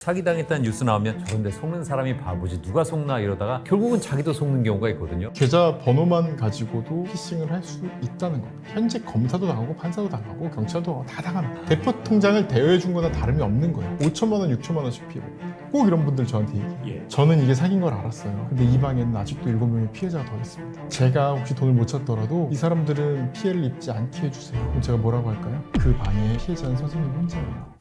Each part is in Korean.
사기당했다는 뉴스 나오면 저런데 속는 사람이 바보지 누가 속나 이러다가 결국은 자기도 속는 경우가 있거든요. 계좌 번호만 가지고도 피싱을 할 수 있다는 겁니다. 현재 검사도 당하고 판사도 당하고 경찰도 다 당합니다. 대포 통장을 대여해 준 거나 다름이 없는 거예요. 5천만 원, 6천만 원씩 피해봅니다. 꼭 이런 분들 저한테 얘기해요. 저는 이게 사기인 걸 알았어요. 근데 이 방에는 아직도 7명의 피해자가 더 있습니다. 제가 혹시 돈을 못 찾더라도 이 사람들은 피해를 입지 않게 해주세요. 그럼 제가 뭐라고 할까요? 그 방에 피해자는 선생님 혼자예요.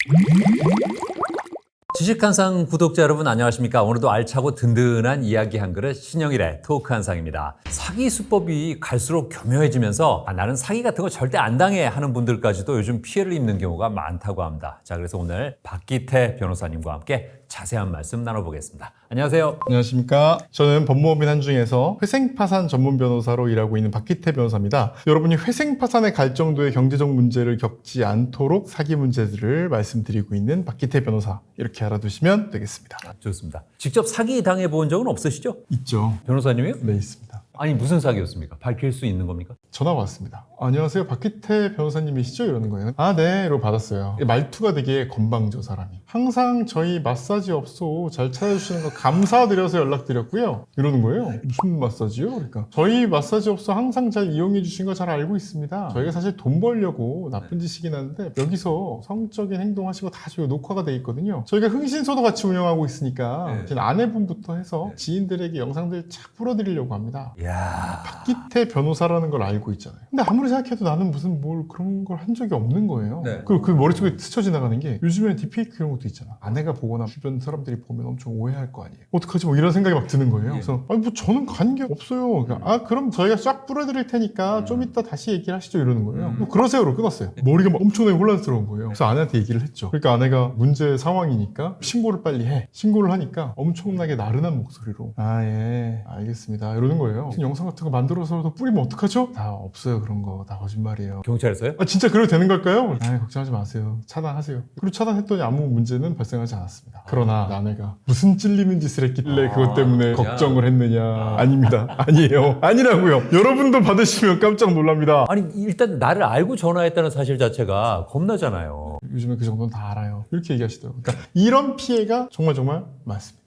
지식한상 구독자 여러분 안녕하십니까? 오늘도 알차고 든든한 이야기 한 그릇 신영일의 토크 한상입니다. 사기 수법이 갈수록 교묘해지면서 나는 사기 같은 거 절대 안 당해 하는 분들까지도 요즘 피해를 입는 경우가 많다고 합니다. 자, 그래서 오늘 박기태 변호사님과 함께 자세한 말씀 나눠보겠습니다. 안녕하세요. 안녕하십니까. 저는 법무법인 한중에서 회생파산 전문 변호사로 일하고 있는 박기태 변호사입니다. 여러분이 회생파산에 갈 정도의 경제적 문제를 겪지 않도록 사기 문제들을 말씀드리고 있는 박기태 변호사, 이렇게 알아두시면 되겠습니다. 좋습니다. 직접 사기 당해본 적은 없으시죠? 있죠. 변호사님이요? 네, 있습니다. 아니 무슨 사기였습니까? 밝힐 수 있는 겁니까? 전화가 왔습니다. 안녕하세요, 박기태 변호사님이시죠? 이러는 거예요. 아, 네. 이러고 받았어요. 말투가 되게 건방져, 사람이. 항상 저희 마사지 업소 잘 찾아주시는 거 감사드려서 연락드렸고요. 이러는 거예요. 무슨 마사지요? 그러니까 저희 마사지 업소 항상 잘 이용해 주신 거 잘 알고 있습니다. 저희가 사실 돈 벌려고 나쁜 짓이긴 한데 여기서 성적인 행동하시고 다 저희 녹화가 돼 있거든요. 저희가 흥신소도 같이 운영하고 있으니까 제 아내분부터 해서 지인들에게 영상들 착 풀어드리려고 합니다. 이야. 박기태 변호사라는 걸 알고 있잖아요. 근데 아무리 생각해도 나는 무슨 뭘 그런 걸 한 적이 없는 거예요. 네. 그리고 그 머릿속에 스쳐 지나가는 게 요즘에 딥페이크 이런 것도 있잖아. 아내가 보거나 주변 사람들이 보면 엄청 오해할 거 아니에요. 어떡하지? 뭐 이런 생각이 막 드는 거예요. 그래서 아니 뭐 저는 관계 없어요. 그러니까 아 그럼 저희가 쫙 뿌려드릴 테니까 좀 이따 다시 얘기를 하시죠 이러는 거예요. 뭐 그러세요로 끊었어요. 머리가 막 엄청나게 혼란스러운 거예요. 그래서 아내한테 얘기를 했죠. 그러니까 아내가 문제 상황이니까 신고를 빨리 해. 신고를 하니까 엄청나게 나른한 목소리로 아 예 알겠습니다 이러는 거예요. 무슨 영상 같은 거 만들어서 뿌리면 어떡하죠? 다 없어요. 그런 거 다 거짓말이에요. 경찰서요? 아 진짜 그래도 되는 걸까요? 아 걱정하지 마세요. 차단하세요. 그리고 차단했더니 아무 문제는 발생하지 않았습니다. 그러나 아내가 무슨 찔리는 짓을 했길래 그것 때문에 걱정을 했느냐. 아닙니다. 아니에요. 아니라고요. 여러분도 받으시면 깜짝 놀랍니다. 아니 일단 나를 알고 전화했다는 사실 자체가 겁나잖아요. 요즘에 그 정도는 다 알아요. 이렇게 얘기하시더라고요. 그러니까 이런 피해가 정말 많습니다.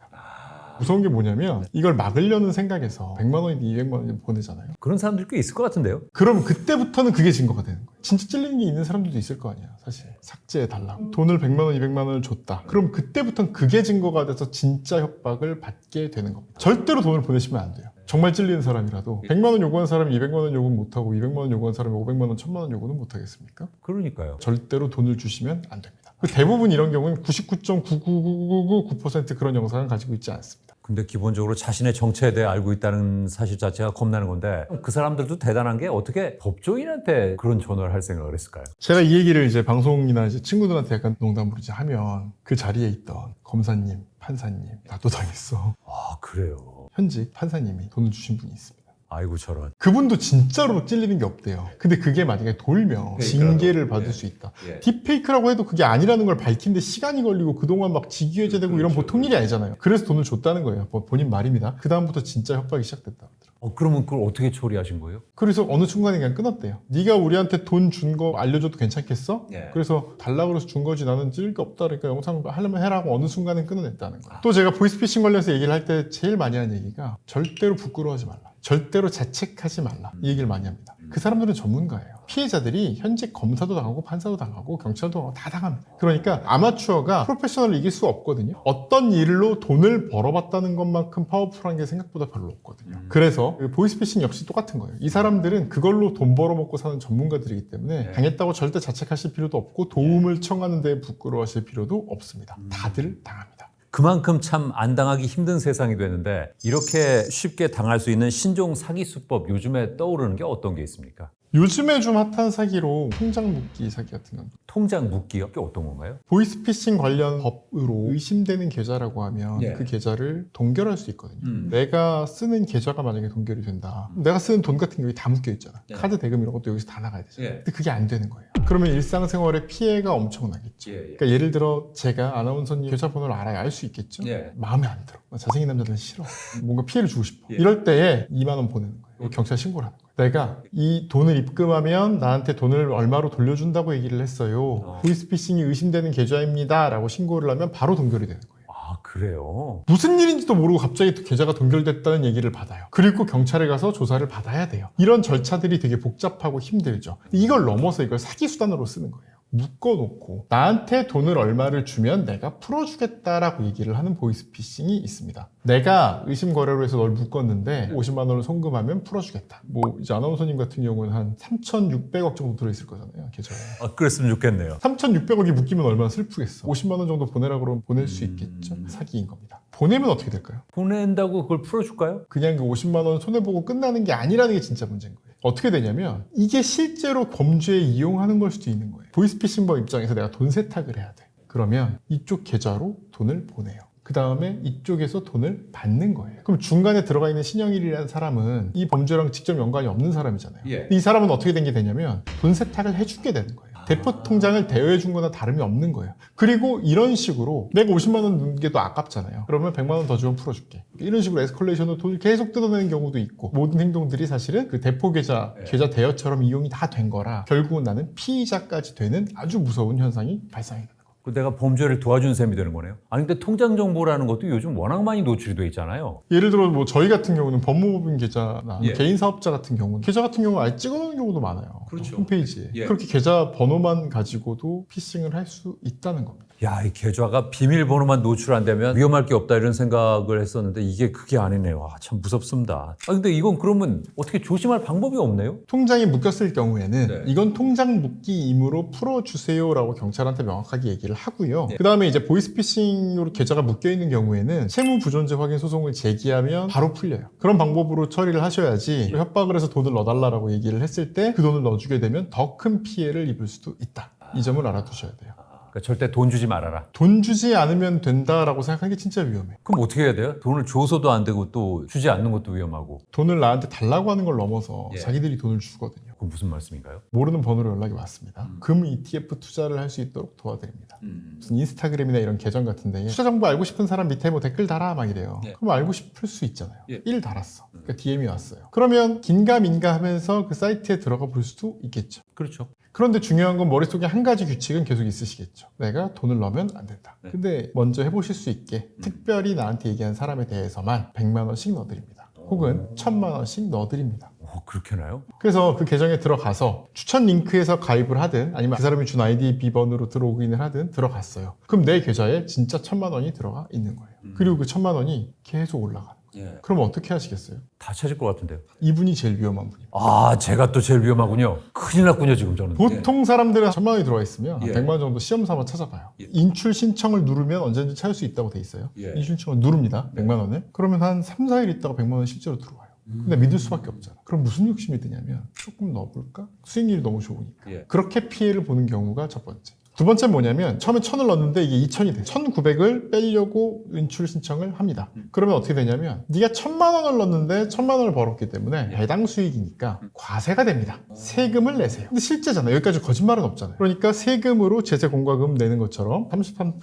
무서운 게 뭐냐면 이걸 막으려는 생각에서 100만 원이든 200만 원이든 보내잖아요. 그런 사람들 꽤 있을 것 같은데요? 그럼 그때부터는 그게 증거가 되는 거예요. 진짜 찔리는 게 있는 사람들도 있을 거 아니야. 사실 삭제해달라고. 돈을 100만 원, 200만 원을 줬다. 그럼 그때부터는 그게 증거가 돼서 진짜 협박을 받게 되는 겁니다. 절대로 돈을 보내시면 안 돼요. 정말 찔리는 사람이라도 100만 원 요구한 사람이 200만 원 요구는 못하고 200만 원 요구한 사람이 500만 원, 1000만 원 요구는 못하겠습니까? 그러니까요. 절대로 돈을 주시면 안 됩니다. 대부분 이런 경우는 99.99999% 그런 영상을 가지고 있지 않습니다. 근데 기본적으로 자신의 정체에 대해 알고 있다는 사실 자체가 겁나는 건데 그 사람들도 대단한 게 어떻게 법조인한테 그런 전화를 할 생각을 했을까요? 제가 이 얘기를 이제 방송이나 이제 친구들한테 약간 농담으로 이제 하면 그 자리에 있던 검사님, 판사님 나도 당했어. 아 그래요? 현직 판사님이 돈을 주신 분이 있습니다. 아이고 저런. 그분도 진짜로 찔리는 게 없대요. 근데 그게 만약에 돌면 징계를 받을 수 있다. 딥페이크라고 해도 그게 아니라는 걸 밝히는데 시간이 걸리고 그동안 막 직위해제되고 이런 보통 일이 아니잖아요. 그래서 돈을 줬다는 거예요. 본인 말입니다. 그 다음부터 진짜 협박이 시작됐다 그러더라고요. 그러면 그걸 어떻게 처리하신 거예요? 그래서 어느 순간에 그냥 끊었대요. 네가 우리한테 돈 준 거 알려줘도 괜찮겠어? 그래서 달라고 해서 준 거지 나는 찔릴 게 없다. 그러니까 영상 하려면 해라고 어느 순간에 끊어냈다는 거예요. 또 제가 보이스피싱 관련해서 얘기를 할 때 제일 많이 하는 얘기가 절대로 부끄러워하지 말라. 절대로 자책하지 말라. 이 얘기를 많이 합니다. 그 사람들은 전문가예요. 피해자들이 현직 검사도 당하고 판사도 당하고 경찰도 당하고 다 당합니다. 그러니까 아마추어가 프로페셔널을 이길 수가 없거든요. 어떤 일로 돈을 벌어봤다는 것만큼 파워풀한 게 생각보다 별로 없거든요. 그래서 보이스피싱 역시 똑같은 거예요. 이 사람들은 그걸로 돈 벌어먹고 사는 전문가들이기 때문에 당했다고 절대 자책하실 필요도 없고 도움을 청하는 데 부끄러워하실 필요도 없습니다. 다들 당합니다. 그만큼 참 안 당하기 힘든 세상이 되는데 이렇게 쉽게 당할 수 있는 신종 사기 수법 요즘에 떠오르는 게 어떤 게 있습니까? 요즘에 좀 핫한 사기로 통장 묶기 사기 같은 건 통장 묶기요? 그게 어떤 건가요? 보이스피싱 관련 법으로 의심되는 계좌라고 하면 그 계좌를 동결할 수 있거든요. 내가 쓰는 계좌가 만약에 동결이 된다. 내가 쓰는 돈 같은 게 여기 다 묶여 있잖아. 카드 대금 이런 것도 여기서 다 나가야 되잖아. 근데 그게 안 되는 거예요. 그러면 일상생활에 피해가 엄청나겠죠. 그러니까 예를 들어 제가 아나운서님 계좌번호를 알아야 알 수 있겠죠. 마음에 안 들어. 잘생긴 남자들은 싫어. 뭔가 피해를 주고 싶어. 이럴 때에 2만 원 보내는 거예요. 경찰 신고를 하는 거예요. 내가 이 돈을 입금하면 나한테 돈을 얼마로 돌려준다고 얘기를 했어요. 보이스피싱이 의심되는 계좌입니다 라고 신고를 하면 바로 동결이 되는 거예요. 그래요? 무슨 일인지도 모르고 갑자기 계좌가 동결됐다는 얘기를 받아요. 그리고 경찰에 가서 조사를 받아야 돼요. 이런 절차들이 되게 복잡하고 힘들죠. 이걸 넘어서 이걸 사기 수단으로 쓰는 거예요. 묶어놓고 나한테 돈을 얼마를 주면 내가 풀어주겠다라고 얘기를 하는 보이스피싱이 있습니다. 내가 의심 거래로 해서 널 묶었는데 50만 원을 송금하면 풀어주겠다. 뭐 이제 아나운서님 같은 경우는 한 3,600억 정도 들어있을 거잖아요, 계좌에. 그랬으면 좋겠네요. 3,600억이 묶이면 얼마나 슬프겠어. 50만 원 정도 보내라 그러면 보낼 수 있겠죠. 사기인 겁니다. 보내면 어떻게 될까요? 보낸다고 그걸 풀어줄까요? 그냥 그 50만 원 손해보고 끝나는 게 아니라는 게 진짜 문제인 거예요. 어떻게 되냐면 이게 실제로 범죄에 이용하는 걸 수도 있는 거예요. 보이스피싱범 입장에서 내가 돈 세탁을 해야 돼. 그러면 이쪽 계좌로 돈을 보내요. 그 다음에 이쪽에서 돈을 받는 거예요. 그럼 중간에 들어가 있는 신영일이라는 사람은 이 범죄랑 직접 연관이 없는 사람이잖아요. 예. 이 사람은 어떻게 된 게 되냐면 돈 세탁을 해주게 되는 거예요. 대포 통장을 대여해 준 거나 다름이 없는 거예요. 그리고 이런 식으로 내가 50만 원 넣은 게 더 아깝잖아요. 그러면 100만 원 더 주면 풀어줄게. 이런 식으로 에스컬레이션으로 돈을 계속 뜯어내는 경우도 있고, 모든 행동들이 사실은 그 대포 계좌 대여처럼 이용이 다 된 거라 결국은 나는 피의자까지 되는 아주 무서운 현상이 발생이 되는 거예요. 내가 범죄를 도와준 셈이 되는 거네요. 아니 근데 통장 정보라는 것도 요즘 워낙 많이 노출이 돼 있잖아요. 예를 들어 뭐 저희 같은 경우는 법무법인 계좌나 예. 개인 사업자 같은 경우는 계좌 같은 경우는 아예 찍어놓은 경우도 많아요. 그렇죠. 홈페이지에. 예. 그렇게 계좌 번호만 가지고도 피싱을 할 수 있다는 겁니다. 야, 이 계좌가 비밀번호만 노출 안 되면 위험할 게 없다 이런 생각을 했었는데 이게 그게 아니네요. 참 무섭습니다. 근데 이건 그러면 어떻게 조심할 방법이 없네요? 통장이 묶였을 경우에는 네. 이건 통장 묶기임으로 풀어주세요라고 경찰한테 명확하게 얘기를 하고요. 네. 그 다음에 이제 보이스피싱으로 계좌가 묶여있는 경우에는 채무부존재 확인 소송을 제기하면 바로 풀려요. 그런 방법으로 처리를 하셔야지 예. 협박을 해서 돈을 넣어달라고 얘기를 했을 때 그 돈을 넣어주게 되면 더 큰 피해를 입을 수도 있다. 이 점을 알아두셔야 돼요. 그러니까 절대 돈 주지 말아라. 돈 주지 않으면 된다라고 생각하는 게 진짜 위험해. 그럼 어떻게 해야 돼요? 돈을 줘서도 안 되고 또 주지 않는 것도 위험하고. 돈을 나한테 달라고 하는 걸 넘어서 예. 자기들이 돈을 주거든요. 그건 무슨 말씀인가요? 모르는 번호로 연락이 왔습니다. 금 ETF 투자를 할 수 있도록 도와드립니다. 무슨 인스타그램이나 이런 계정 같은데 투자 정보 알고 싶은 사람 밑에 뭐 댓글 달아 막 이래요. 예. 그럼 알고 싶을 수 있잖아요. 예. 1 달았어. 그러니까 DM이 왔어요. 그러면 긴가민가 하면서 그 사이트에 들어가 볼 수도 있겠죠. 그렇죠. 그런데 중요한 건 머릿속에 한 가지 규칙은 계속 있으시겠죠. 내가 돈을 넣으면 안 된다. 네. 근데 먼저 해보실 수 있게 특별히 나한테 얘기한 사람에 대해서만 100만 원씩 넣어드립니다. 혹은 1000만 원씩 넣어드립니다. 그렇게 나요? 그래서 그 계정에 들어가서 추천 링크에서 가입을 하든 아니면 그 사람이 준 아이디 비번으로 로그인을 하든 들어갔어요. 그럼 내 계좌에 진짜 1000만 원이 들어가 있는 거예요. 그리고 그 1000만 원이 계속 올라가는 거예요. 예. 그럼 어떻게 하시겠어요? 다 찾을 것 같은데요. 이분이 제일 위험한 분입니다. 아, 제가 또 제일 위험하군요. 큰일 났군요, 지금 저는. 보통 사람들은 1000만 원이 들어가 있으면 예. 100만 원 정도 시험 삼아 찾아봐요. 예. 인출 신청을 누르면 언제든지 찾을 수 있다고 돼 있어요. 예. 인출 신청을 누릅니다. 100만 원을. 그러면 한 3, 4일 있다가 100만 원이 실제로 들어와요. 근데 믿을 수밖에 없잖아. 그럼 무슨 욕심이 드냐면 조금 넣어볼까? 수익률이 너무 좋으니까. 예. 그렇게 피해를 보는 경우가 첫 번째. 두 번째는 뭐냐면 처음에 1000을 넣었는데 이게 2000이 돼. 1900을 빼려고 인출 신청을 합니다. 그러면 어떻게 되냐면 네가 1000만 원을 넣었는데 1000만 원을 벌었기 때문에 배당 수익이니까 과세가 됩니다. 세금을 내세요. 근데 실제잖아요. 여기까지 거짓말은 없잖아요. 그러니까 세금으로 제세 공과금 내는 것처럼 33%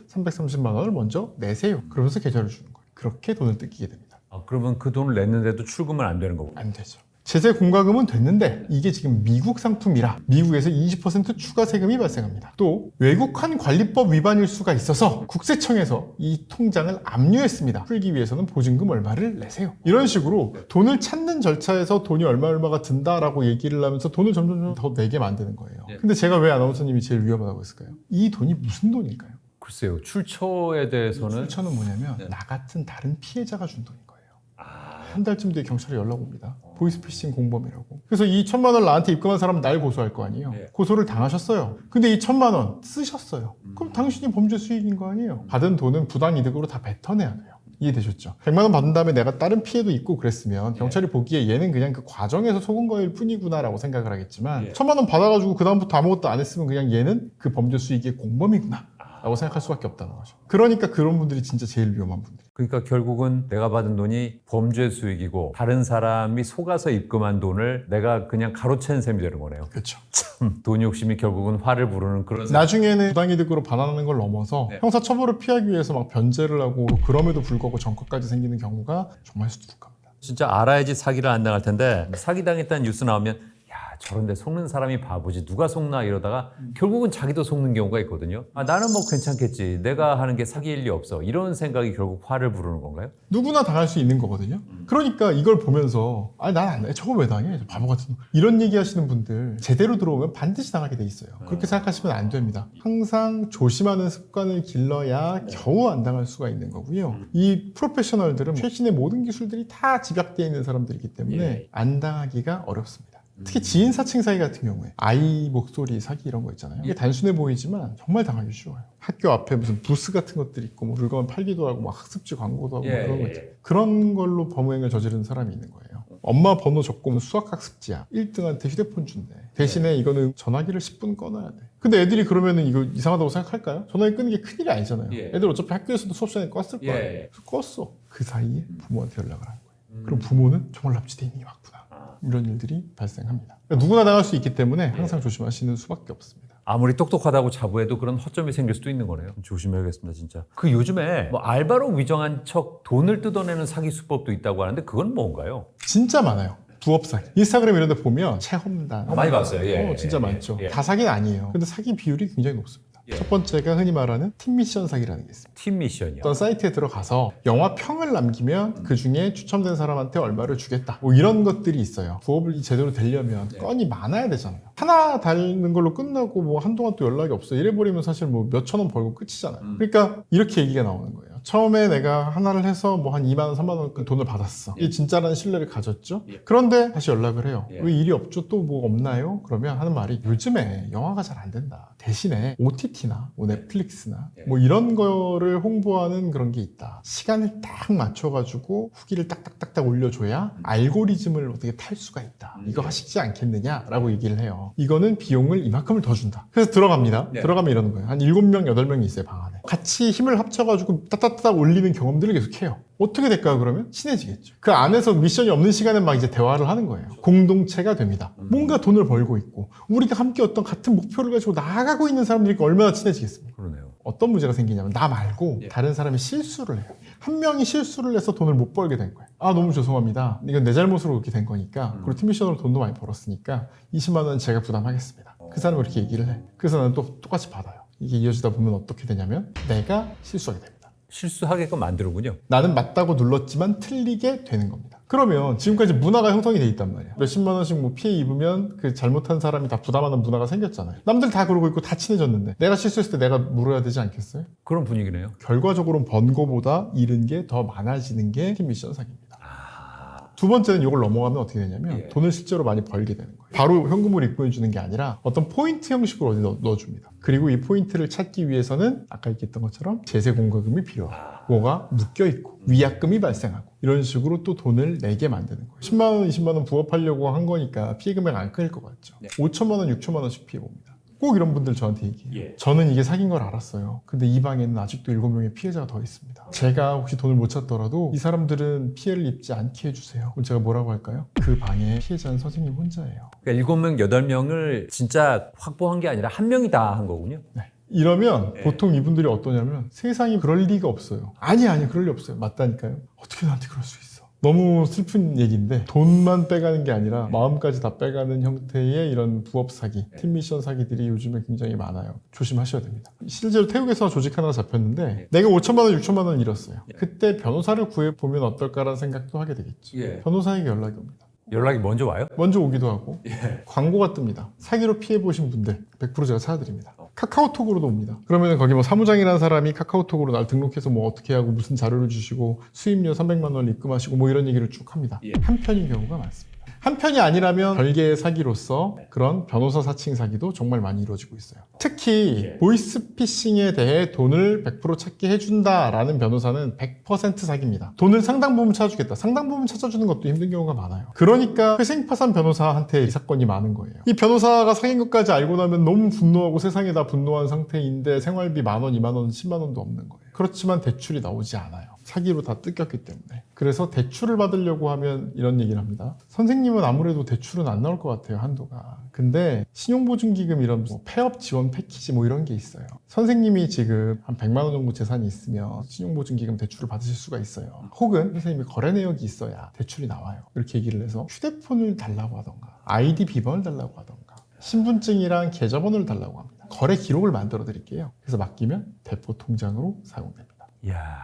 330만 원을 먼저 내세요. 그러면서 계좌를 주는 거예요. 그렇게 돈을 뜯기게 됩니다. 그러면 그 돈을 냈는데도 출금은 안 되는 거고. 안 되죠. 제세 공과금은 됐는데 이게 지금 미국 상품이라 미국에서 20% 추가 세금이 발생합니다. 또 외국환 관리법 위반일 수가 있어서 국세청에서 이 통장을 압류했습니다. 풀기 위해서는 보증금 얼마를 내세요. 이런 식으로 돈을 찾는 절차에서 돈이 얼마가 든다라고 얘기를 하면서 돈을 점점 더 내게 만드는 거예요. 근데 제가 왜 아나운서님이 제일 위험하다고 했을까요? 이 돈이 무슨 돈일까요? 글쎄요. 출처에 대해서는 출처는 뭐냐면 나 같은 다른 피해자가 준 돈인 거예요. 한 달쯤 뒤에 경찰에 연락 옵니다. 보이스피싱 공범이라고. 그래서 이 1000만 원 나한테 입금한 사람은 날 고소할 거 아니에요. 네. 고소를 당하셨어요. 근데 이 1000만 원 쓰셨어요. 그럼 당신이 범죄 수익인 거 아니에요. 받은 돈은 부당이득으로 다 뱉어내야 돼요. 이해되셨죠? 100만 원 받은 다음에 내가 다른 피해도 있고 그랬으면 경찰이 보기에 얘는 그냥 그 과정에서 속은 거일 뿐이구나라고 생각을 하겠지만 1000만 원 받아가지고 그 다음부터 아무것도 안 했으면 그냥 얘는 그 범죄 수익의 공범이구나 라고 생각할 수밖에 없다는 거죠. 그러니까 그런 분들이 진짜 제일 위험한 분들. 그러니까 결국은 내가 받은 돈이 범죄 수익이고 다른 사람이 속아서 입금한 돈을 내가 그냥 가로챈 셈이 되는 거네요. 그렇죠. 돈 욕심이 결국은 화를 부르는 그런 나중에는 부당이득으로 반환하는 걸 넘어서 네. 형사 처벌을 피하기 위해서 막 변제를 하고 그럼에도 불구하고 전과까지 생기는 경우가 정말 수두룩합니다. 진짜 알아야지 사기를 안 당할 텐데 사기당했다는 뉴스 나오면 저런데 속는 사람이 바보지 누가 속나 이러다가 결국은 자기도 속는 경우가 있거든요. 나는 뭐 괜찮겠지. 내가 하는 게 사기일 리 없어. 이런 생각이 결국 화를 부르는 건가요? 누구나 당할 수 있는 거거든요. 그러니까 이걸 보면서 난 안 해. 저거 왜 당해? 저 바보 같은 놈. 이런 얘기 하시는 분들 제대로 들어오면 반드시 당하게 돼 있어요. 그렇게 생각하시면 안 됩니다. 항상 조심하는 습관을 길러야 겨우 안 당할 수가 있는 거고요. 이 프로페셔널들은 최신의 모든 기술들이 다 집약되어 있는 사람들이기 때문에 안 당하기가 어렵습니다. 특히 지인 사칭 사기 같은 경우에 아이 목소리 사기 이런 거 있잖아요. 이게 단순해 보이지만 정말 당하기 쉬워요. 학교 앞에 무슨 부스 같은 것들이 있고 뭐 물건 팔기도 하고 막 학습지 광고도 하고 그런 거 있잖아요. 그런 걸로 범행을 저지르는 사람이 있는 거예요. 엄마 번호 적고 뭐 수학 학습지야. 1등한테 휴대폰 준대. 대신에 이거는 전화기를 10분 꺼놔야 돼. 근데 애들이 그러면은 이거 이상하다고 생각할까요? 전화기 끄는 게 큰일이 아니잖아요. 애들 어차피 학교에서도 수업 시간에 껐을 거예요. 그래서 껐어. 그 사이에 부모한테 연락을 한 거예요. 그럼 부모는 정말 납치돼 있는 게 맞구나. 이런 일들이 발생합니다. 그러니까 누구나 당할 수 있기 때문에 항상 조심하시는 수밖에 없습니다. 아무리 똑똑하다고 자부해도 그런 허점이 생길 수도 있는 거네요. 조심해야겠습니다, 진짜. 그 요즘에 뭐 알바로 위정한 척 돈을 뜯어내는 사기 수법도 있다고 하는데 그건 뭔가요? 진짜 많아요. 부업 사기. 인스타그램 이런 데 보면 체험단. 많이 봤어요. 진짜 많죠. 다 사기는 아니에요. 근데 사기 비율이 굉장히 높습니다. 첫 번째가 흔히 말하는 팀 미션 사기라는 게 있습니다. 팀 미션이요? 어떤 사이트에 들어가서 영화 평을 남기면 그 중에 추첨된 사람한테 얼마를 주겠다. 뭐 이런 것들이 있어요. 부업을 제대로 되려면 건이 많아야 되잖아요. 하나 달는 걸로 끝나고 뭐 한동안 또 연락이 없어요. 이래버리면 사실 뭐 몇천 원 벌고 끝이잖아요. 그러니까 이렇게 얘기가 나오는 거예요. 처음에 내가 하나를 해서 뭐 한 2만 원, 3만 원 돈을 받았어. 이게 진짜라는 신뢰를 가졌죠. 그런데 다시 연락을 해요. 왜 일이 없죠? 또 뭐 없나요? 그러면 하는 말이 요즘에 영화가 잘 안 된다. 대신에 OTT나 뭐 넷플릭스나 뭐 이런 거를 홍보하는 그런 게 있다. 시간을 딱 맞춰가지고 후기를 딱딱딱딱 올려줘야 알고리즘을 어떻게 탈 수가 있다. 이거 하시지 않겠느냐라고 얘기를 해요. 이거는 비용을 이만큼을 더 준다. 그래서 들어갑니다. 들어가면 이러는 거예요. 한 7명, 8명이 있어요, 방 안에. 같이 힘을 합쳐가지고 따따따 올리는 경험들을 계속 해요. 어떻게 될까요, 그러면? 친해지겠죠. 그 안에서 미션이 없는 시간에 막 이제 대화를 하는 거예요. 공동체가 됩니다. 뭔가 돈을 벌고 있고, 우리가 함께 어떤 같은 목표를 가지고 나아가고 있는 사람들이니까 얼마나 친해지겠습니까? 그러네요. 어떤 문제가 생기냐면, 나 말고 다른 사람이 실수를 해요. 한 명이 실수를 해서 돈을 못 벌게 된 거예요. 너무 죄송합니다. 이건 내 잘못으로 그렇게 된 거니까, 그리고 팀 미션으로 돈도 많이 벌었으니까, 20만 원 제가 부담하겠습니다. 그 사람이 그렇게 얘기를 해. 그래서 나는 또 똑같이 받아요. 이게 이어지다 보면 어떻게 되냐면, 내가 실수하게 됩니다. 실수하게끔 만드는군요. 나는 맞다고 눌렀지만 틀리게 되는 겁니다. 그러면 지금까지 문화가 형성이 돼 있단 말이야. 몇십만 원씩 뭐 피해 입으면 그 잘못한 사람이 다 부담하는 문화가 생겼잖아요. 남들 다 그러고 있고 다 친해졌는데 내가 실수했을 때 내가 물어야 되지 않겠어요? 그런 분위기네요. 결과적으로는 번 거보다 잃은 게 더 많아지는 게 팀 미션 사기입니다. 두 번째는 이걸 넘어가면 어떻게 되냐면 돈을 실제로 많이 벌게 되는 거예요. 바로 현금으로 입금해 주는 게 아니라 어떤 포인트 형식으로 어디 넣어줍니다. 그리고 이 포인트를 찾기 위해서는 아까 얘기했던 것처럼 제세 공과금이 필요하고 뭐가 묶여있고 위약금이 발생하고 이런 식으로 또 돈을 내게 만드는 거예요. 10만 원, 20만 원 부업하려고 한 거니까 피해 금액 안 클 것 같죠. 5천만 원, 6천만 원씩 피해 봅니다. 꼭 이런 분들 저한테 얘기해요. 저는 이게 사기인 걸 알았어요. 근데 이 방에는 아직도 7명의 피해자가 더 있습니다. 제가 혹시 돈을 못 찾더라도 이 사람들은 피해를 입지 않게 해주세요. 그럼 제가 뭐라고 할까요? 그 방에 피해자는 선생님 혼자예요. 그러니까 7명, 8명을 진짜 확보한 게 아니라 한 명이 다 한 거군요. 네. 이러면 보통 이분들이 어떠냐면 세상에 그럴 리가 없어요. 아니 그럴 리 없어요. 맞다니까요. 어떻게 나한테 그럴 수 있어? 너무 슬픈 얘기인데 돈만 빼가는 게 아니라 마음까지 다 빼가는 형태의 이런 부업 사기, 팀 미션 사기들이 요즘에 굉장히 많아요. 조심하셔야 됩니다. 실제로 태국에서 조직 하나 잡혔는데 내가 5천만 원, 6천만 원 잃었어요. 그때 변호사를 구해보면 어떨까라는 생각도 하게 되겠죠. 변호사에게 연락이 옵니다. 연락이 먼저 와요? 먼저 오기도 하고 광고가 뜹니다. 사기로 피해보신 분들 100% 제가 찾아드립니다. 카카오톡으로도 옵니다. 그러면 거기 뭐 사무장이라는 사람이 카카오톡으로 날 등록해서 뭐 어떻게 하고 무슨 자료를 주시고 수입료 300만 원을 입금하시고 뭐 이런 얘기를 쭉 합니다. 한 편인 경우가 많습니다. 한 편이 아니라면 별개의 사기로서 그런 변호사 사칭 사기도 정말 많이 이루어지고 있어요. 특히 보이스피싱에 대해 돈을 100% 찾게 해준다라는 변호사는 100% 사기입니다. 돈을 상당 부분 찾아주겠다. 상당 부분 찾아주는 것도 힘든 경우가 많아요. 그러니까 회생파산 변호사한테 이 사건이 많은 거예요. 이 변호사가 사귄 것까지 알고 나면 너무 분노하고 세상에 다 분노한 상태인데 생활비 10,000원, 20,000원, 10만 원도 없는 거예요. 그렇지만 대출이 나오지 않아요. 사기로 다 뜯겼기 때문에. 그래서 대출을 받으려고 하면 이런 얘기를 합니다. 선생님은 아무래도 대출은 안 나올 것 같아요, 한도가. 근데 신용보증기금 이런 뭐 폐업 지원 패키지 뭐 이런 게 있어요. 선생님이 지금 한 100만 원 정도 재산이 있으면 신용보증기금 대출을 받으실 수가 있어요. 혹은 선생님이 거래 내역이 있어야 대출이 나와요. 이렇게 얘기를 해서 휴대폰을 달라고 하던가 아이디 비번을 달라고 하던가 신분증이랑 계좌번호를 달라고 합니다. 거래 기록을 만들어 드릴게요. 그래서 맡기면 대포 통장으로 사용됩니다. 이야.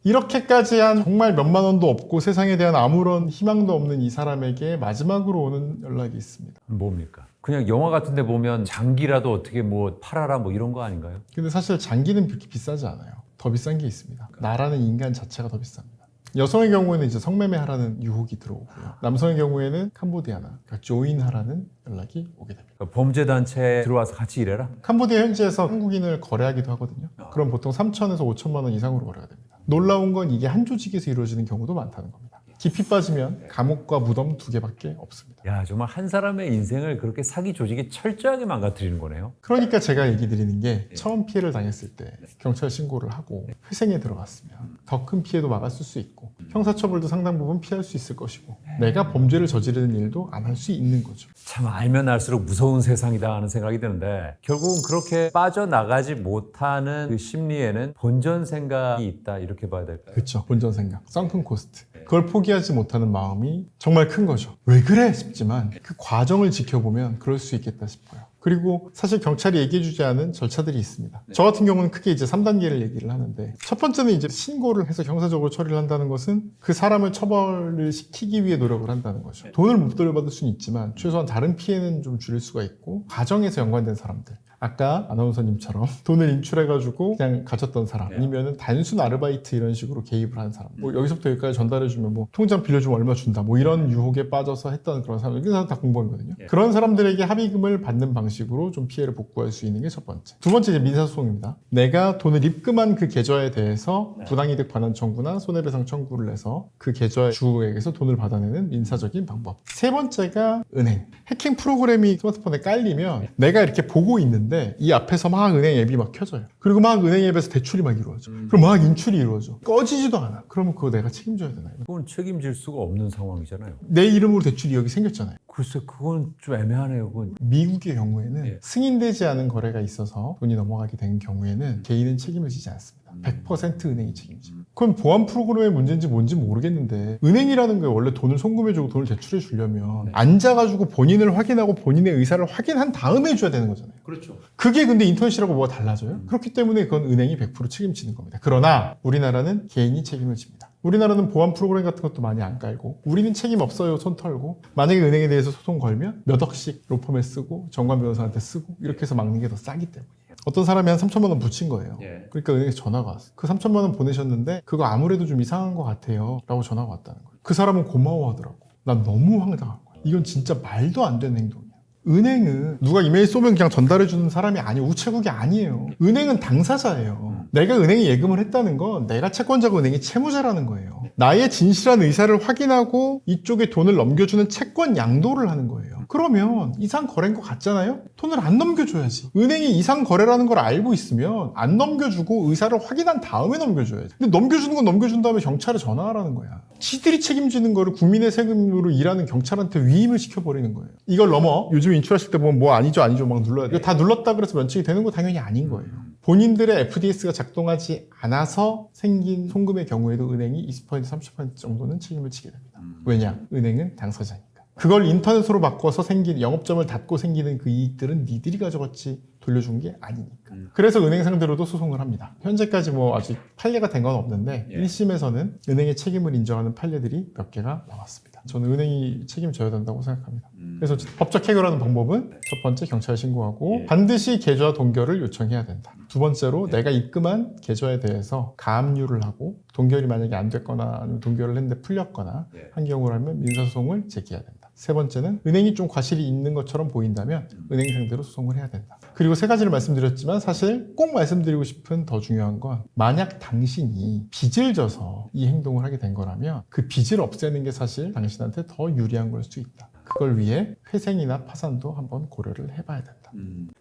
이렇게까지 한 정말 몇만 원도 없고 세상에 대한 아무런 희망도 없는 이 사람에게 마지막으로 오는 연락이 있습니다. 뭡니까? 그냥 영화 같은 데 보면 장기라도 어떻게 뭐 팔아라 뭐 이런 거 아닌가요? 근데 사실 장기는 그렇게 비싸지 않아요. 더 비싼 게 있습니다. 나라는 인간 자체가 더 비쌉니다. 여성의 경우에는 이제 성매매하라는 유혹이 들어오고요. 남성의 경우에는 캄보디아나, 그러니까 조인하라는 연락이 오게 됩니다. 그러니까 범죄단체에 들어와서 같이 일해라? 캄보디아 현지에서 한국인을 거래하기도 하거든요. 그럼 보통 3천에서 5천만 원 이상으로 거래가 됩니다. 놀라운 건 이게 한 조직에서 이루어지는 경우도 많다는 겁니다. 깊이 빠지면 감옥과 무덤 2개밖에 없습니다. 야, 정말 한 사람의 인생을 그렇게 사기 조직이 철저하게 망가뜨리는 거네요. 그러니까 제가 얘기 드리는 게 처음 피해를 당했을 때 경찰 신고를 하고 회생에 들어갔으면 더 큰 피해도 막았을 수 있고 형사처벌도 상당 부분 피할 수 있을 것이고 내가 범죄를 저지르는 일도 안 할 수 있는 거죠. 참 알면 알수록 무서운 세상이다 하는 생각이 드는데 결국은 그렇게 빠져나가지 못하는 그 심리에는 본전 생각이 있다 이렇게 봐야 될까요? 그렇죠. 본전 생각, 썬큰 코스트. 그걸 포기하지 못하는 마음이 정말 큰 거죠. 왜 그래 싶지만 그 과정을 지켜보면 그럴 수 있겠다 싶어요. 그리고 사실 경찰이 얘기해주지 않은 절차들이 있습니다. 저 같은 경우는 크게 이제 3단계를 얘기를 하는데 첫 번째는 이제 신고를 해서 형사적으로 처리를 한다는 것은 그 사람을 처벌을 시키기 위해 노력을 한다는 거죠. 돈을 못 돌려받을 수는 있지만 최소한 다른 피해는 좀 줄일 수가 있고 과정에서 연관된 사람들, 아까 아나운서님처럼 돈을 인출해가지고 그냥 가졌던 사람 아니면은 단순 아르바이트 이런 식으로 개입을 하는 사람 뭐 여기서부터 여기까지 전달해주면 뭐 통장 빌려주면 얼마 준다 뭐 이런 유혹에 빠져서 했던 그런 사람들 그 사람 다 공범이거든요. 그런 사람들에게 합의금을 받는 방식으로 좀 피해를 복구할 수 있는 게 첫 번째. 두 번째 이제 민사소송입니다. 내가 돈을 입금한 그 계좌에 대해서 부당이득 반환 청구나 손해배상 청구를 해서 그 계좌 주에게서 돈을 받아내는 민사적인 방법. 세 번째가 은행. 해킹 프로그램이 스마트폰에 깔리면 내가 이렇게 보고 있는데 이 앞에서 막 은행 앱이 막 켜져요. 그리고 막 은행 앱에서 대출이 막 이루어져. 그럼 막 인출이 이루어져. 꺼지지도 않아. 그러면 그거 내가 책임져야 되나요? 그건 책임질 수가 없는 상황이잖아요. 내 이름으로 대출이 여기 생겼잖아요. 글쎄 그건 좀 애매하네요. 그건. 미국의 경우에는 승인되지 않은 거래가 있어서 돈이 넘어가게 된 경우에는 개인은 책임을 지지 않습니다. 100% 은행이 책임집니다. 그건 보안 프로그램의 문제인지 뭔지 모르겠는데 은행이라는 게 원래 돈을 송금해주고 돈을 대출해 주려면 앉아가지고 본인을 확인하고 본인의 의사를 확인한 다음에 해줘야 되는 거잖아요. 그렇죠. 그게 근데 인터넷이라고 뭐가 달라져요? 그렇기 때문에 그건 은행이 100% 책임지는 겁니다. 그러나 우리나라는 개인이 책임을 집니다. 우리나라는 보안 프로그램 같은 것도 많이 안 깔고 우리는 책임 없어요 손 털고 만약에 은행에 대해서 소송 걸면 몇 억씩 로펌에 쓰고 정관 변호사한테 쓰고 이렇게 해서 막는 게 더 싸기 때문이에요. 어떤 사람이 한 3천만 원 붙인 거예요. 그러니까 은행에서 전화가 왔어요. 그 3천만 원 보내셨는데 그거 아무래도 좀 이상한 것 같아요 라고 전화가 왔다는 거예요. 그 사람은 고마워하더라고. 난 너무 황당한 거야. 이건 진짜 말도 안 되는 행동이야. 은행은 누가 이메일 쏘면 그냥 전달해주는 사람이 아니에요. 우체국이 아니에요. 은행은 당사자예요. 내가 은행에 예금을 했다는 건 내가 채권자고 은행이 채무자라는 거예요. 나의 진실한 의사를 확인하고 이쪽에 돈을 넘겨주는 채권 양도를 하는 거예요. 그러면 이상 거래인 것 같잖아요? 돈을 안 넘겨줘야지. 은행이 이상 거래라는 걸 알고 있으면 안 넘겨주고 의사를 확인한 다음에 넘겨줘야지. 근데 넘겨주는 건 넘겨준 다음에 경찰에 전화하라는 거야. 지들이 책임지는 거를 국민의 세금으로 일하는 경찰한테 위임을 시켜버리는 거예요. 이걸 넘어 요즘 인출하실 때 보면 뭐 아니죠 막 눌러야 돼. 이거 다 눌렀다 그래서 면책이 되는 거 당연히 아닌 거예요. 본인들의 FDS가 작동하지 않아서 생긴 송금의 경우에도 은행이 20% 30% 정도는 책임을 지게 됩니다. 왜냐? 은행은 당사자니까. 그걸 인터넷으로 바꿔서 생긴 영업점을 닫고 생기는 그 이익들은 니들이 가져갔지 돌려준 게 아니니까. 그래서 은행 상대로도 소송을 합니다. 현재까지 뭐 아직 판례가 된 건 없는데 1심에서는 은행의 책임을 인정하는 판례들이 몇 개가 나왔습니다. 저는 은행이 책임져야 된다고 생각합니다. 그래서 법적 해결하는 방법은 첫 번째 경찰에 신고하고 반드시 계좌 동결을 요청해야 된다. 두 번째로 내가 입금한 계좌에 대해서 가압류를 하고 동결이 만약에 안 됐거나 아니면 동결을 했는데 풀렸거나 한 경우라면 민사소송을 제기해야 된다. 세 번째는 은행이 좀 과실이 있는 것처럼 보인다면 은행 상대로 소송을 해야 된다. 그리고 세 가지를 말씀드렸지만 사실 꼭 말씀드리고 싶은 더 중요한 건 만약 당신이 빚을 져서 이 행동을 하게 된 거라면 그 빚을 없애는 게 사실 당신한테 더 유리한 걸 수 있다. 그걸 위해 회생이나 파산도 한번 고려를 해봐야 된다.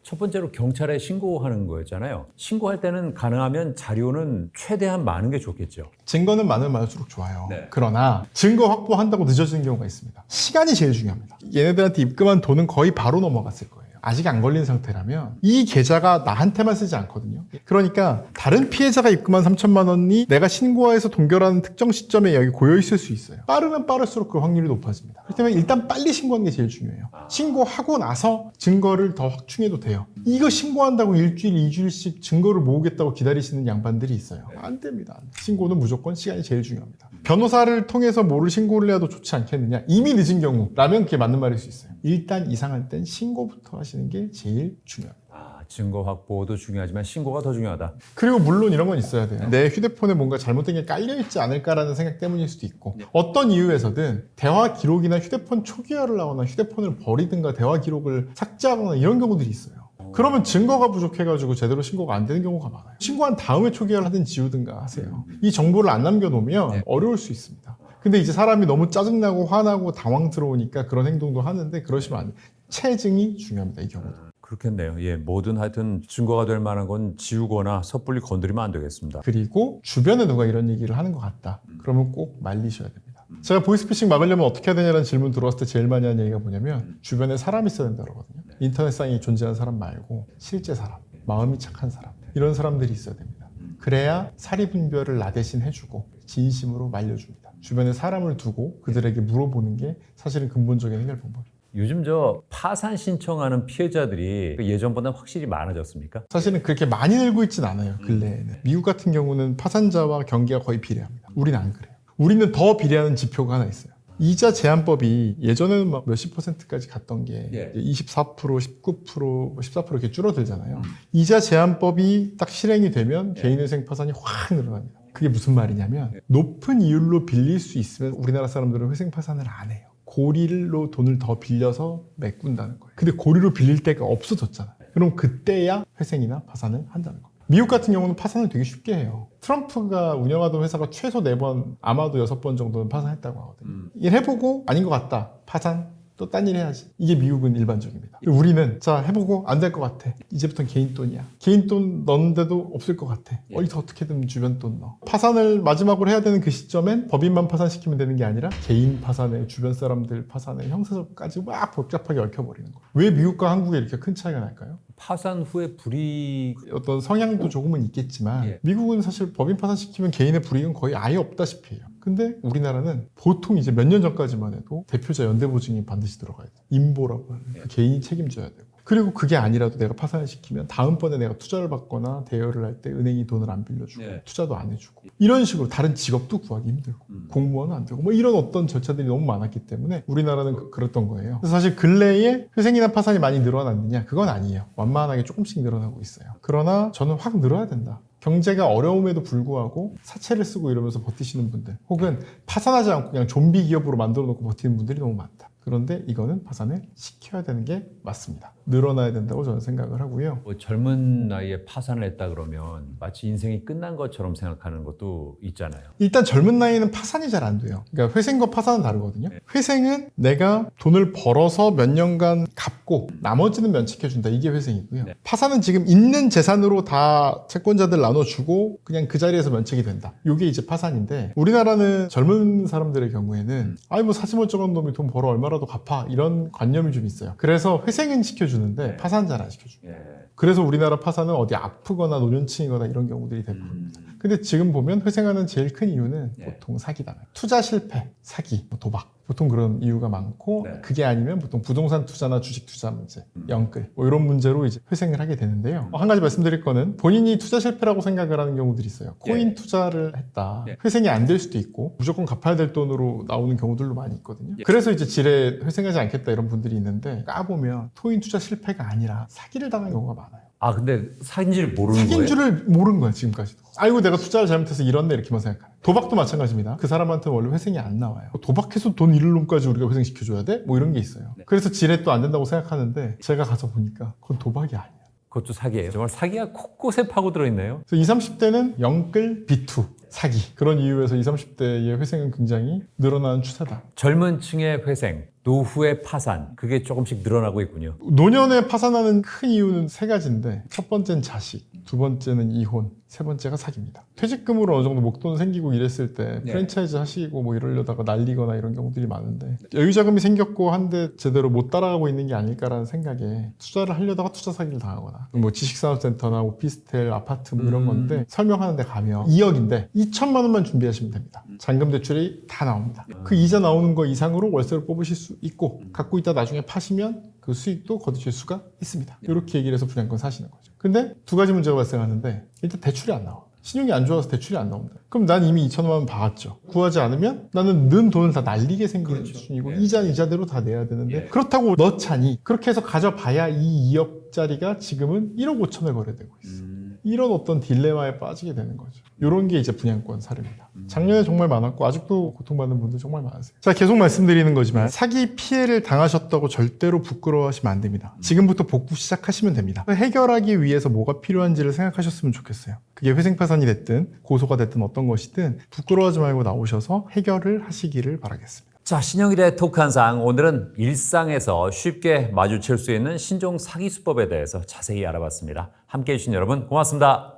첫 번째로 경찰에 신고하는 거였잖아요. 신고할 때는 가능하면 자료는 최대한 많은 게 좋겠죠. 증거는 많으면 많을수록 좋아요. 네. 그러나 증거 확보한다고 늦어지는 경우가 있습니다. 시간이 제일 중요합니다. 얘네들한테 입금한 돈은 거의 바로 넘어갔을 거예요. 아직 안 걸린 상태라면 이 계좌가 나한테만 쓰지 않거든요. 그러니까 다른 피해자가 입금한 3천만 원이 내가 신고해서 동결하는 특정 시점에 여기 고여 있을 수 있어요. 빠르면 빠를수록 그 확률이 높아집니다. 그렇기 때문에 일단 빨리 신고하는 게 제일 중요해요. 신고하고 나서 증거를 더 확충해도 돼요. 이거 신고한다고 일주일, 2주일씩 증거를 모으겠다고 기다리시는 양반들이 있어요. 안 됩니다. 신고는 무조건 시간이 제일 중요합니다. 변호사를 통해서 뭐를 신고를 해도 좋지 않겠느냐? 이미 늦은 경우라면 그게 맞는 말일 수 있어요. 일단 이상할 땐 신고부터 하시는 게 제일 중요합니다. 증거 확보도 중요하지만 신고가 더 중요하다. 그리고 물론 이런 건 있어야 돼요. 내 휴대폰에 뭔가 잘못된 게 깔려있지 않을까라는 생각 때문일 수도 있고 어떤 이유에서든 대화 기록이나 휴대폰 초기화를 하거나 휴대폰을 버리든가 대화 기록을 삭제하거나 이런 경우들이 있어요. 그러면 증거가 부족해가지고 제대로 신고가 안 되는 경우가 많아요. 신고한 다음에 초기화를 하든 지우든가 하세요. 이 정보를 안 남겨놓으면 어려울 수 있습니다. 근데 이제 사람이 너무 짜증나고 화나고 당황스러우니까 그런 행동도 하는데 그러시면 안 돼요. 체증이 중요합니다. 이 경우도. 그렇겠네요. 예, 뭐든 하여튼 증거가 될 만한 건 지우거나 섣불리 건드리면 안 되겠습니다. 그리고 주변에 누가 이런 얘기를 하는 것 같다. 그러면 꼭 말리셔야 됩니다. 제가 보이스피싱 막으려면 어떻게 해야 되냐는 질문 들어왔을 때 제일 많이 하는 얘기가 뭐냐면 주변에 사람이 있어야 된다고 하거든요. 인터넷상에 존재하는 사람 말고 실제 사람, 마음이 착한 사람 이런 사람들이 있어야 됩니다. 그래야 사리분별을 나 대신 해주고 진심으로 말려줍니다. 주변에 사람을 두고 그들에게 물어보는 게 사실은 근본적인 해결 방법이에요. 요즘 파산 신청하는 피해자들이 예전보다 확실히 많아졌습니까? 사실은 그렇게 많이 늘고 있진 않아요. 근래에는. 미국 같은 경우는 파산자와 경계가 거의 비례합니다. 우리는 안 그래요. 우리는 더 비례하는 지표가 하나 있어요. 이자 제한법이 예전에는 막 몇십 %까지 갔던 게 24%, 19%, 14% 이렇게 줄어들잖아요. 이자 제한법이 딱 실행이 되면 개인회생 파산이 확 늘어납니다. 그게 무슨 말이냐면 높은 이율로 빌릴 수 있으면 우리나라 사람들은 회생 파산을 안 해요. 고리로 돈을 더 빌려서 메꾼다는 거예요. 근데 고리로 빌릴 데가 없어졌잖아요. 그럼 그때야 회생이나 파산을 한다는 거예요. 미국 같은 경우는 파산을 되게 쉽게 해요. 트럼프가 운영하던 회사가 최소 4번, 아마도 6번 정도는 파산했다고 하거든요. 일 해보고 아닌 것 같다. 파산. 또 딴 일 해야지. 이게 미국은 일반적입니다. 우리는 자 해보고 안 될 것 같아. 이제부터는 개인 돈이야. 개인 돈 넣는데도 없을 것 같아. 어디서 어떻게든 주변 돈 넣어. 파산을 마지막으로 해야 되는 그 시점엔 법인만 파산시키면 되는 게 아니라 개인 파산에 주변 사람들 파산에 형사적까지 막 복잡하게 얽혀버리는 거예요. 왜 미국과 한국에 이렇게 큰 차이가 날까요? 파산 후에 불이익 어떤 성향도 조금은 있겠지만 미국은 사실 법인 파산시키면 개인의 불이익은 거의 아예 없다시피 해요. 근데 우리나라는 보통 이제 몇 년 전까지만 해도 대표자 연대보증이 반드시 들어가야 돼요. 인보라고 하는 그 개인이 책임져야 되고. 그리고 그게 아니라도 내가 파산을 시키면 다음번에 내가 투자를 받거나 대여를 할 때 은행이 돈을 안 빌려주고 투자도 안 해주고 이런 식으로 다른 직업도 구하기 힘들고 공무원은 안 되고 뭐 이런 어떤 절차들이 너무 많았기 때문에 우리나라는 그랬던 거예요. 그래서 사실 근래에 회생이나 파산이 많이 늘어났느냐? 그건 아니에요. 완만하게 조금씩 늘어나고 있어요. 그러나 저는 확 늘어야 된다. 경제가 어려움에도 불구하고 사채를 쓰고 이러면서 버티시는 분들 혹은 파산하지 않고 그냥 좀비 기업으로 만들어 놓고 버티는 분들이 너무 많다. 그런데 이거는 파산을 시켜야 되는 게 맞습니다. 늘어나야 된다고 저는 생각을 하고요. 젊은 나이에 파산을 했다 그러면 마치 인생이 끝난 것처럼 생각하는 것도 있잖아요. 일단 젊은 나이에는 파산이 잘 안 돼요. 그러니까 회생과 파산은 다르거든요. 회생은 내가 돈을 벌어서 몇 년간 갚고 나머지는 면책해준다. 이게 회생이고요. 파산은 지금 있는 재산으로 다 채권자들 나눠주고 그냥 그 자리에서 면책이 된다. 이게 이제 파산인데 우리나라는 젊은 사람들의 경우에는 아이 뭐 사지멀쩡한 놈이 돈 벌어 얼마라도 갚아 이런 관념이 좀 있어요. 그래서 회생은 시켜주는데 파산 잘 안 시켜줍니다. 그래서 우리나라 파산은 어디 아프거나 노년층이거나 이런 경우들이 대부분입니다. 근데 지금 보면 회생하는 제일 큰 이유는 보통 사기다. 투자 실패, 사기, 도박. 보통 그런 이유가 많고 그게 아니면 보통 부동산 투자나 주식 투자 문제, 영끌 뭐 이런 문제로 이제 회생을 하게 되는데요. 한 가지 말씀드릴 거는 본인이 투자 실패라고 생각을 하는 경우들이 있어요. 코인 투자를 했다. 회생이 안 될 수도 있고 무조건 갚아야 될 돈으로 나오는 경우들도 많이 있거든요. 그래서 이제 지레 회생하지 않겠다 이런 분들이 있는데 까보면 코인 투자 실패가 아니라 사기를 당한 경우가 많아요. 아 근데 사기인지를 모르는 사기인 거예요? 줄을 모르는 거야 지금까지도. 아이고 내가 투자를 잘못해서 이렇네 이렇게만 생각하는. 도박도 마찬가지입니다. 그 사람한테는 원래 회생이 안 나와요. 도박해서 돈 잃을 놈까지 우리가 회생시켜줘야 돼? 뭐 이런 게 있어요. 그래서 지레 또 안 된다고 생각하는데 제가 가서 보니까 그건 도박이 아니에요. 그것도 사기예요. 정말 사기가 곳곳에 파고 들어있네요. 그래서 20, 30대는 영끌, 비투, 사기. 그런 이유에서 20, 30대의 회생은 굉장히 늘어나는 추세다. 젊은 층의 회생, 노후의 파산, 그게 조금씩 늘어나고 있군요. 노년에 파산하는 큰 이유는 세 가지인데 첫 번째는 자식, 두 번째는 이혼, 세 번째가 사기입니다. 퇴직금으로 어느 정도 목돈 생기고 이랬을 때 프랜차이즈 하시고 뭐 이러려다가 날리거나 이런 경우들이 많은데 여유자금이 생겼고 한데 제대로 못 따라가고 있는 게 아닐까라는 생각에 투자를 하려다가 투자 사기를 당하거나 뭐 지식산업센터나 오피스텔, 아파트 뭐 이런 건데 설명하는 데 가면 2억인데 2천만 원만 준비하시면 됩니다. 잔금 대출이 다 나옵니다. 그 이자 나오는 거 이상으로 월세를 뽑으실 수 있고 갖고 있다 나중에 파시면 그 수익도 거두실 수가 있습니다. 이렇게 얘기를 해서 분양권 사시는 거죠. 근데 두 가지 문제가 발생하는데 일단 대출이 안 나와. 신용이 안 좋아서 대출이 안 나온다. 그럼 난 이미 2천만 원 받았죠. 구하지 않으면 나는 는 돈을 다 날리게 생기는 수준이고 이자는 이자대로 다 내야 되는데 그렇다고 넣자니 그렇게 해서 가져봐야 이 2억짜리가 지금은 1억 5천에 거래되고 있어. 이런 어떤 딜레마에 빠지게 되는 거죠. 이런 게 이제 분양권 사례입니다. 작년에 정말 많았고 아직도 고통받는 분들 정말 많으세요. 자, 계속 말씀드리는 거지만 사기 피해를 당하셨다고 절대로 부끄러워하시면 안 됩니다. 지금부터 복구 시작하시면 됩니다. 해결하기 위해서 뭐가 필요한지를 생각하셨으면 좋겠어요. 그게 회생파산이 됐든 고소가 됐든 어떤 것이든 부끄러워하지 말고 나오셔서 해결을 하시기를 바라겠습니다. 자, 신영일의 토크 한상, 오늘은 일상에서 쉽게 마주칠 수 있는 신종 사기 수법에 대해서 자세히 알아봤습니다. 함께해 주신 여러분 고맙습니다.